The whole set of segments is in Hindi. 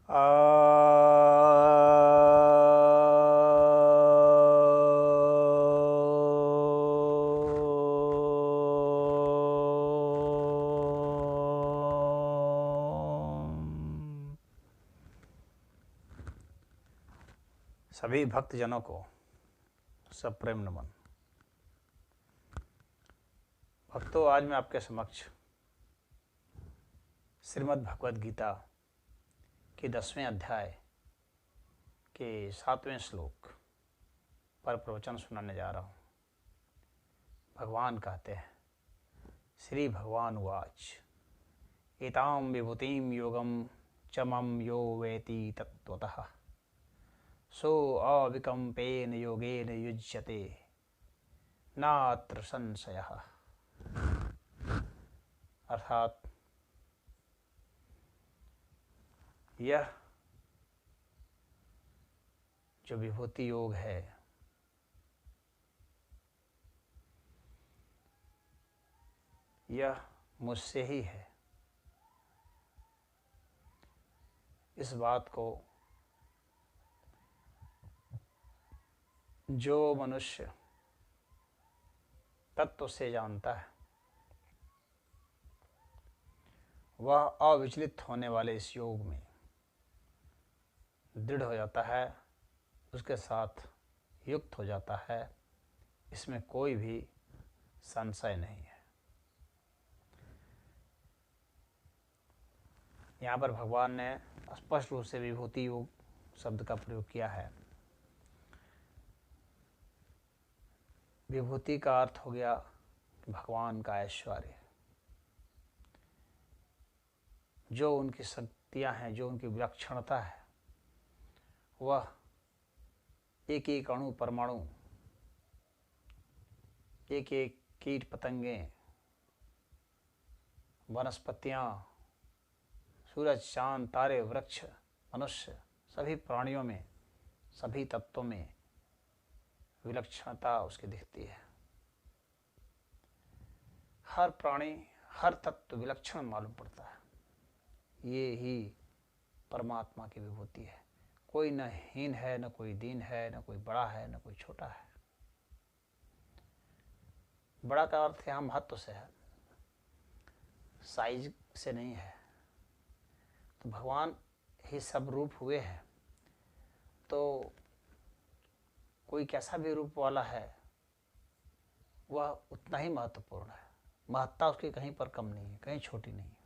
सभी भक्तजनों को सप्रेम नमन। भक्तों, आज मैं आपके समक्ष श्रीमद् भगवद गीता के 10वें अध्याय के 7वें श्लोक पर प्रवचन सुनाने जा रहा हूँ। भगवान कहते हैं, श्री भगवान उवाच एतां विभूतिं योगं च मम यो वेति तत्त्वतः सो अविकम्पेन योगेन युज्यते नात्र संशयः। अर्थात यह जो विभूति योग है, यह मुझसे ही है। इस बात को जो मनुष्य तत्व से जानता है, वह अविचलित होने वाले इस योग में दृढ़ हो जाता है, उसके साथ युक्त हो जाता है। इसमें कोई भी संशय नहीं है। यहाँ पर भगवान ने स्पष्ट रूप से विभूति योग शब्द का प्रयोग किया है। विभूति का अर्थ हो गया भगवान का ऐश्वर्य, जो उनकी शक्तियाँ हैं, जो उनकी विलक्षणता है, वह एक एक अणु परमाणु, एक एक कीट पतंगे, वनस्पतियाँ, सूरज, चांद, तारे, वृक्ष, मनुष्य, सभी प्राणियों में, सभी तत्वों में विलक्षणता उसकी दिखती है। हर प्राणी, हर तत्व विलक्षण मालूम पड़ता है। ये ही परमात्मा की विभूति है। कोई न हीन है, न कोई दीन है, न कोई बड़ा है, न कोई छोटा है। बड़ा का अर्थ यहाँ महत्व से है, साइज से नहीं है। तो भगवान ही सब रूप हुए हैं, तो कोई कैसा भी रूप वाला है, वह उतना ही महत्वपूर्ण है। महत्ता उसकी कहीं पर कम नहीं है, कहीं छोटी नहीं है।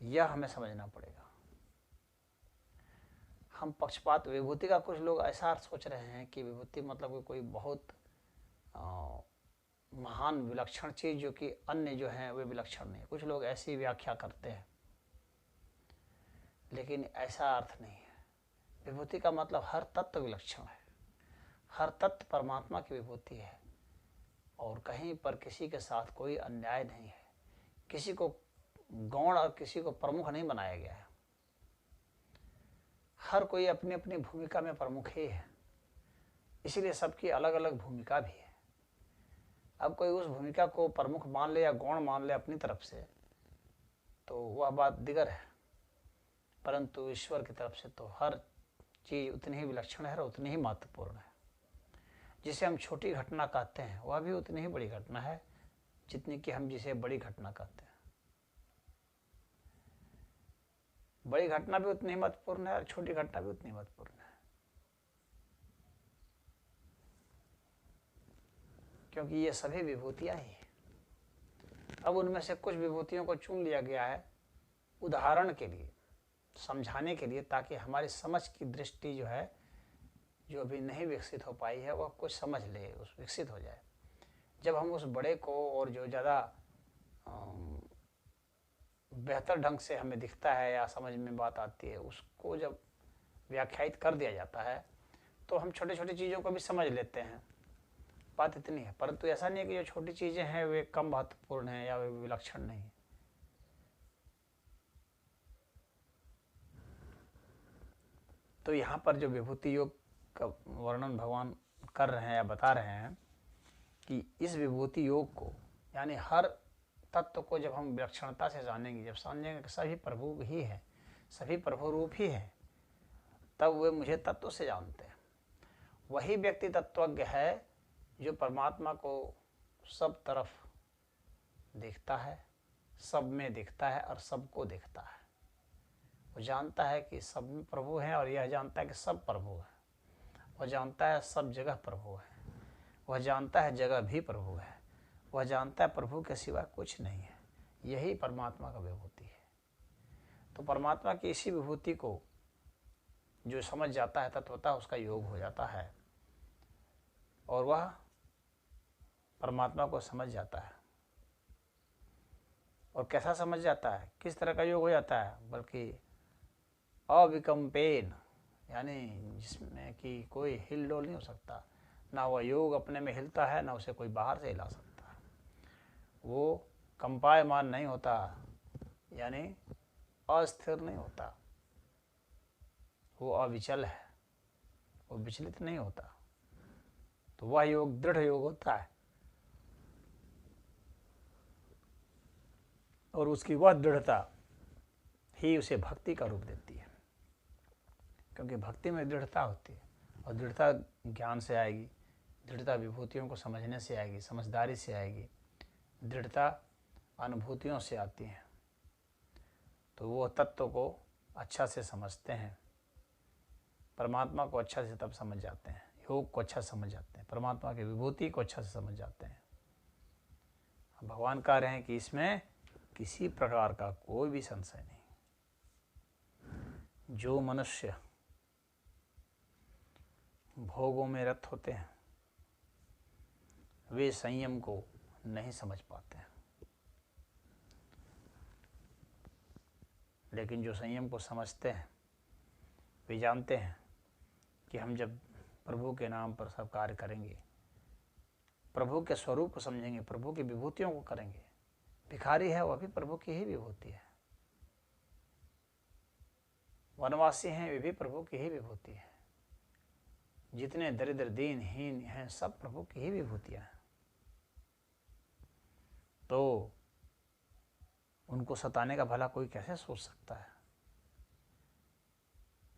यह हमें समझना पड़ेगा। हम पक्षपात, विभूति का कुछ लोग ऐसा अर्थ सोच रहे हैं कि विभूति मतलब कोई बहुत महान विलक्षण चीज जो कि अन्य जो हैं वे विलक्षण नहीं। कुछ लोग ऐसी व्याख्या करते हैं, लेकिन ऐसा अर्थ नहीं है। विभूति का मतलब हर तत्व विलक्षण है, हर तत्व परमात्मा की विभूति है, और कहीं पर किसी के साथ कोई अन्याय नहीं है। किसी को गौण और किसी को प्रमुख नहीं बनाया गया है। हर कोई अपनी अपनी भूमिका में प्रमुख ही है, इसीलिए सबकी अलग अलग भूमिका भी है। अब कोई उस भूमिका को प्रमुख मान ले या गौण मान ले अपनी तरफ से, तो वह बात दिगर है। परंतु ईश्वर की तरफ से तो हर चीज उतनी ही विलक्षण है और उतनी ही महत्वपूर्ण है। जिसे हम छोटी घटना कहते हैं, वह भी उतनी ही बड़ी घटना है जितनी कि हम जिसे बड़ी घटना कहते हैं। बड़ी घटना भी उतनी ही महत्वपूर्ण है और छोटी घटना भी उतनी महत्वपूर्ण है, क्योंकि ये सभी विभूतियां ही हैं। अब उनमें से कुछ विभूतियों को चुन लिया गया है उदाहरण के लिए, समझाने के लिए, ताकि हमारी समझ की दृष्टि जो है, जो अभी नहीं विकसित हो पाई है, वह कुछ समझ ले, उस विकसित हो जाए। जब हम उस बड़े को, और जो ज़्यादा बेहतर ढंग से हमें दिखता है या समझ में बात आती है, उसको जब व्याख्यायित कर दिया जाता है, तो हम छोटी छोटी चीज़ों को भी समझ लेते हैं। बात इतनी है। परंतु ऐसा नहीं है कि जो छोटी चीज़ें हैं वे कम महत्वपूर्ण हैं या वे विलक्षण नहीं है। तो यहाँ पर जो विभूति योग का वर्णन भगवान कर रहे हैं या बता रहे हैं कि इस विभूति योग को, यानी हर तत्व को जब हम विलक्षणता से जानेंगे, जब समझेंगे कि सभी प्रभु ही हैं, सभी प्रभु रूप ही है, तब वे मुझे तत्व से जानते हैं। वही व्यक्ति तत्वज्ञ है जो परमात्मा को सब तरफ देखता है, सब में देखता है और सबको देखता है। वो जानता है कि सब में प्रभु हैं और यह जानता है कि सब प्रभु है। वह जानता है सब जगह प्रभु है। वह जानता है जगह भी प्रभु है। वह जानता है प्रभु के सिवा कुछ नहीं है। यही परमात्मा का विभूति है। तो परमात्मा की इसी विभूति को जो समझ जाता है तत्वतः उसका योग हो जाता है और वह परमात्मा को समझ जाता है। और कैसा समझ जाता है, किस तरह का योग हो जाता है, बल्कि अविकम्पेन, यानी जिसमें कि कोई हिल डोल नहीं हो सकता। ना वह योग अपने में हिलता है, ना उसे कोई बाहर से हिला सकता है। वो कंपायमान नहीं होता, यानी अस्थिर नहीं होता। वो अविचल है, वो विचलित नहीं होता। तो वह योग दृढ़ योग होता है और उसकी वह दृढ़ता ही उसे भक्ति का रूप देती है। क्योंकि भक्ति में दृढ़ता होती है और दृढ़ता ज्ञान से आएगी, दृढ़ता विभूतियों को समझने से आएगी, समझदारी से आएगी, दृढ़ता अनुभूतियों से आती है। तो वो तत्व को अच्छा से समझते हैं, परमात्मा को अच्छा से तब समझ जाते हैं, योग को अच्छा समझ जाते हैं, परमात्मा की विभूति को अच्छा से समझ जाते हैं। भगवान कह रहे हैं कि इसमें किसी प्रकार का कोई भी संशय नहीं। जो मनुष्य भोगों में रत होते हैं वे संयम को नहीं समझ पाते हैं, लेकिन जो संयम को समझते हैं वे जानते हैं कि हम जब प्रभु के नाम पर सब कार्य करेंगे, प्रभु के स्वरूप को समझेंगे, प्रभु की विभूतियों को करेंगे। भिखारी है वह भी प्रभु की ही विभूति है, वनवासी हैं वे भी प्रभु की ही विभूति है, जितने दरिद्र दीनहीन हैं सब प्रभु की ही विभूतियां हैं। तो उनको सताने का भला कोई कैसे सोच सकता है?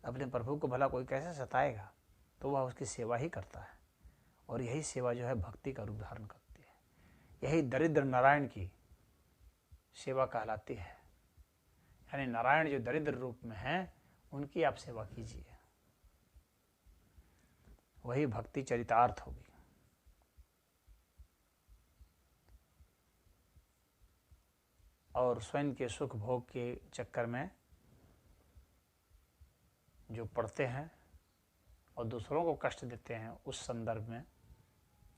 अपने प्रभु को भला कोई कैसे सताएगा? तो वह उसकी सेवा ही करता है और यही सेवा जो है भक्ति का रूप धारण करती है। यही दरिद्र नारायण की सेवा कहलाती है। यानी नारायण जो दरिद्र रूप में हैं उनकी आप सेवा कीजिए, वही भक्ति चरितार्थ होगी। और स्वयं के सुख भोग के चक्कर में जो पड़ते हैं और दूसरों को कष्ट देते हैं, उस संदर्भ में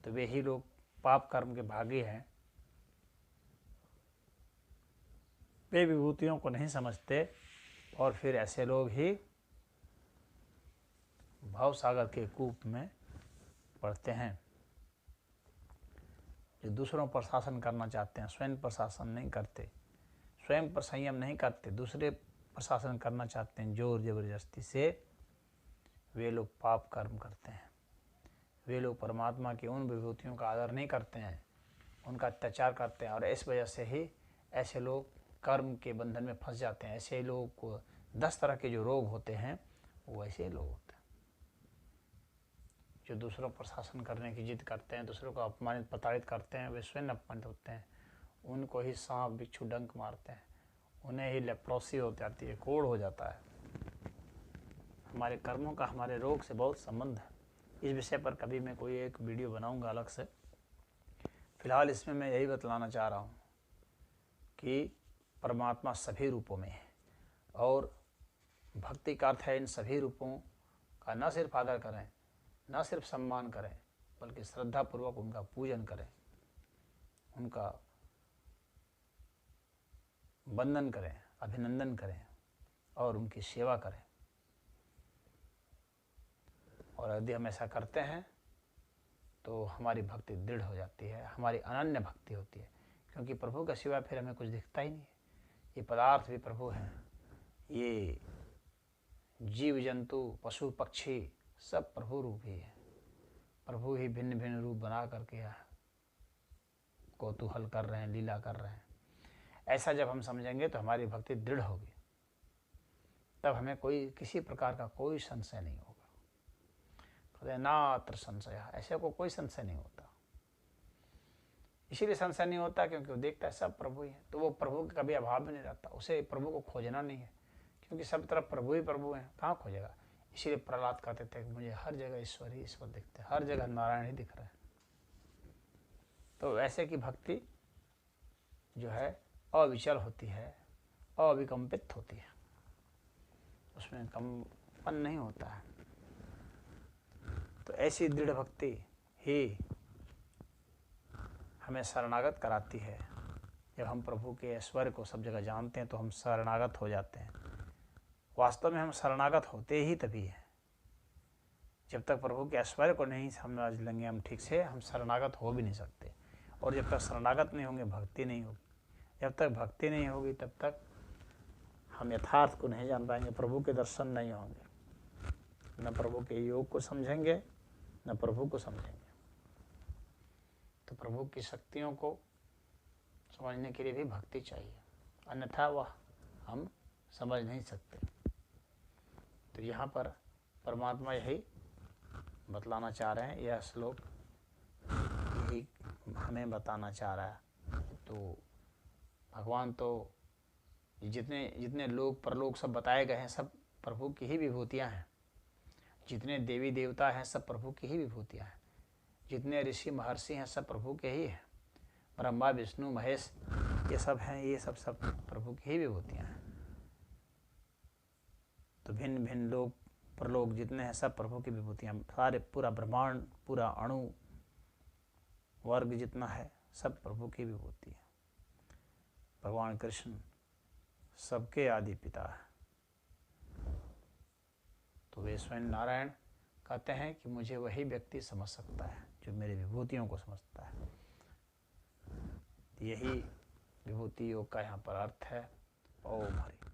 तो वे ही लोग पाप कर्म के भागी हैं। वे विभूतियों को नहीं समझते और फिर ऐसे लोग ही भाव सागर के कूप में पड़ते हैं। जो दूसरों पर शासन करना चाहते हैं, स्वयं पर शासन नहीं करते, स्वयं पर संयम नहीं करते, दूसरे पर शासन करना चाहते हैं जोर जबरदस्ती से, वे लोग पाप कर्म करते हैं। वे लोग परमात्मा की उन विभूतियों का आदर नहीं करते हैं, उनका अत्याचार करते हैं और इस वजह से ही ऐसे लोग कर्म के बंधन में फंस जाते हैं। ऐसे लोग को 10 तरह के जो रोग होते हैं वो ऐसे लोग होते हैं जो दूसरों पर शासन करने की जिद करते हैं, दूसरों को अपमानित प्रताड़ित करते हैं, वे स्वयं अपमानित होते हैं। उनको ही सांप बिच्छू डंक मारते हैं, उन्हें ही लेप्रोसी हो जाती है, कोढ़ हो जाता है। हमारे कर्मों का हमारे रोग से बहुत संबंध है। इस विषय पर कभी मैं कोई एक वीडियो बनाऊंगा अलग से। फिलहाल इसमें मैं यही बतलाना चाह रहा हूँ कि परमात्मा सभी रूपों में है और भक्ति का अर्थ है इन सभी रूपों का न सिर्फ आदर करें, न सिर्फ सम्मान करें, बल्कि श्रद्धापूर्वक उनका पूजन करें, उनका वंदन करें, अभिनंदन करें और उनकी सेवा करें। और यदि हम ऐसा करते हैं तो हमारी भक्ति दृढ़ हो जाती है, हमारी अनन्य भक्ति होती है। क्योंकि प्रभु का सिवा फिर हमें कुछ दिखता ही नहीं है। ये पदार्थ भी प्रभु हैं, ये जीव जंतु पशु पक्षी सब प्रभु रूप ही है। प्रभु ही भिन्न भिन्न रूप बना करके कौतूहल कर रहे हैं, लीला कर रहे हैं। ऐसा जब हम समझेंगे तो हमारी भक्ति दृढ़ होगी। तब हमें कोई किसी प्रकार का कोई संशय नहीं होगा। कहते नात्र संशय, ऐसे को कोई संशय नहीं होता। इसीलिए संशय नहीं होता क्योंकि वो देखता है सब प्रभु ही है, तो वो प्रभु का कभी अभाव में नहीं रहता। उसे प्रभु को खोजना नहीं है, क्योंकि सब तरफ प्रभु ही प्रभु है, कहाँ खोजेगा। इसीलिए प्रहलाद कहते थे कि मुझे हर जगह ईश्वर ही ईश्वर दिखते हैं, हर जगह नारायण ही दिख रहा है। तो ऐसे की भक्ति जो है अविचल होती है, अविकम्पित होती है, उसमें कंपन नहीं होता है। तो ऐसी दृढ़ भक्ति ही हमें शरणागत कराती है। जब हम प्रभु के ऐश्वर्य को सब जगह जानते हैं तो हम शरणागत हो जाते हैं। वास्तव में हम शरणागत होते ही तभी हैं। जब तक प्रभु के ऐश्वर्य को नहीं समझ लेंगे हम ठीक से, हम शरणागत हो भी नहीं सकते। और जब तक शरणागत नहीं होंगे भक्ति नहीं होगी। जब तक भक्ति नहीं होगी तब तक हम यथार्थ को नहीं जान पाएंगे, प्रभु के दर्शन नहीं होंगे। न प्रभु के योग को समझेंगे, न प्रभु को समझेंगे। तो प्रभु की शक्तियों को समझने के लिए भी भक्ति चाहिए, अन्यथा वह हम समझ नहीं सकते। तो यहाँ पर परमात्मा यही बतलाना चाह रहे हैं, यह श्लोक यही हमें बताना चाह रहा है। तो भगवान तो जितने जितने लोक परलोक सब बताए गए हैं सब प्रभु की ही विभूतियाँ हैं। जितने देवी देवता हैं सब प्रभु की ही विभूतियाँ हैं। जितने ऋषि महर्षि हैं सब प्रभु के ही हैं। ब्रह्मा विष्णु महेश ये सब हैं, ये सब प्रभु की ही विभूतियाँ हैं। तो भिन्न भिन्न लोक परलोक जितने हैं सब प्रभु की विभूतियाँ। सारे पूरा ब्रह्मांड, पूरा अणु वर्ग जितना है सब प्रभु की विभूति है। भगवान कृष्ण सबके आदि पिता है। तो वे स्वयं नारायण कहते हैं कि मुझे वही व्यक्ति समझ सकता है जो मेरी विभूतियों को समझता है। यही विभूति योग का यहाँ पर अर्थ है। ओम हरि।